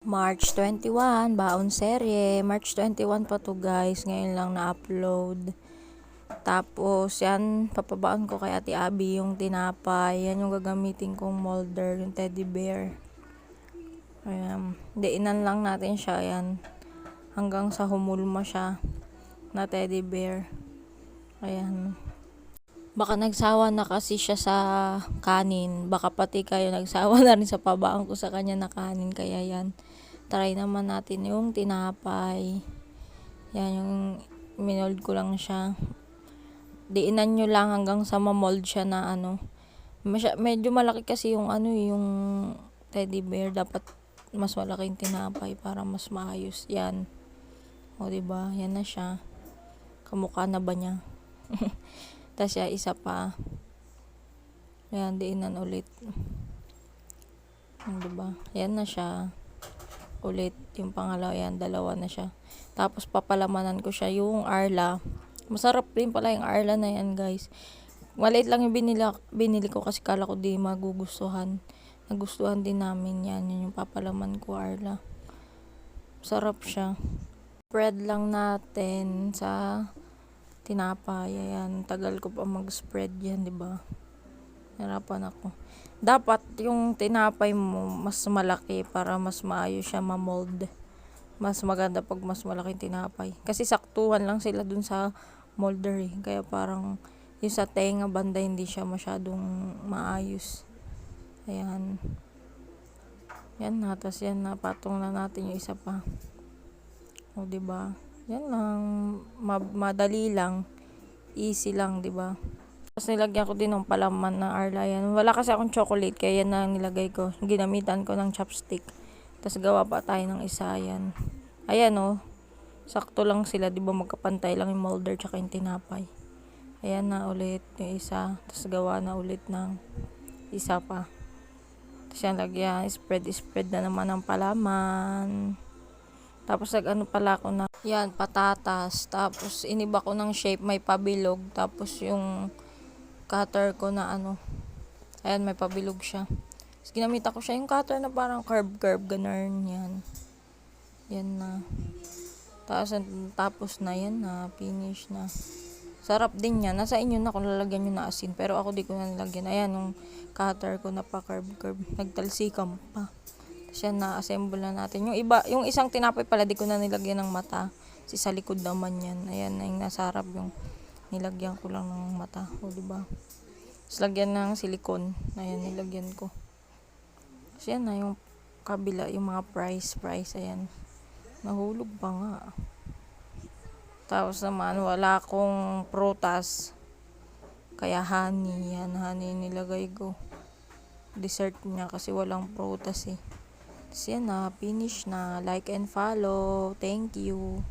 March 21, baon serye. March 21 pa to guys. Ngayon lang na-upload. Tapos, yan, papabaon ko kay Ate Abby yung tinapay. Yan yung gagamitin kong molder, yung teddy bear. Ayan. Diinan lang natin siya, yan. Hanggang sa humulma siya na teddy bear. Ayan. Baka nagsawa na kasi siya sa kanin. Baka pati kayo nagsawa na rin sa pabaon ko sa kanya na kanin. Kaya yan. Try naman natin yung tinapay. Yan, yung minold ko lang siya. Diinan nyo lang hanggang sa mamold siya na ano. Medyo malaki kasi yung ano, yung teddy bear. Dapat mas malaki yung tinapay para mas maayos. Yan. O, diba? Yan na siya. Kamukha na ba niya? Tapos siya, isa pa. Yan, diinan ulit. Diba? Yan na siya. Ulit yung pangalawa, yan, dalawa na siya. Tapos papalamanan ko siya yung Arla. Masarap din pala yung Arla na yan guys. Maliit lang yung binili ko kasi kala ko di magugustuhan. Nagustuhan din namin yan. Yan yung papalaman ko, Arla. Sarap siya. Spread lang natin sa tinapay. Ayan, tagal ko pa mag-spread yan, diba? Narapan ako. Dapat yung tinapay mo mas malaki para mas maayos siya ma-mold. Mas maganda pag mas malaking tinapay. Kasi saktuhan lang sila dun sa molder eh. Kaya parang yung sa tenga banda hindi siya masyadong maayos. Ayan. Yan na. Tapos yan na. Patong na natin yung isa pa. O diba? Yan lang. Madali lang. Easy lang, diba? Tapos nilagyan ko din ng palaman na Arla yan. Wala kasi akong chocolate, kaya yan na nilagay ko. Ginamitan ko ng chopstick. Tapos gawa pa tayo ng isa, yan. Ayan o. Sakto lang sila, di ba magkapantay lang yung molder tsaka yung tinapay. Ayan na ulit yung isa. Tapos gawa na ulit ng isa pa. Tapos yan lagyan, spread na naman ng palaman. Tapos nag-ano pala ako na, yan, patatas. Tapos iniba ko ng shape, may pabilog. Tapos yung cutter ko na ano, ayan, may pabilog siya. Tapos ginamit ko siya yung cutter na parang curve, ganun, yan. Yan na. Tapos na yan na, finish na. Sarap din yan. Nasa inyo na kung lalagyan nyo na asin. Pero ako di ko na nalagyan. Ayan, yung cutter ko na pa curve. Nagtalsikam pa. Tapos yan, na-assemble na natin. Yung iba, yung isang tinapay pala, di ko na nilagyan ng mata. Kasi sa likod naman yan. Ayan, yung nasa harap yung nilagyan ko lang ng mata. O, diba? Tapos lagyan ng silikon. Ayan, nilagyan ko. Tapos yan na yung kabila, yung mga price. Ayan. Nahulog pa nga. Tapos naman, wala akong prutas. Kaya honey. Yan, honey nilagay ko. Dessert niya kasi walang prutas eh. Tapos yan na, finish na. Like and follow. Thank you.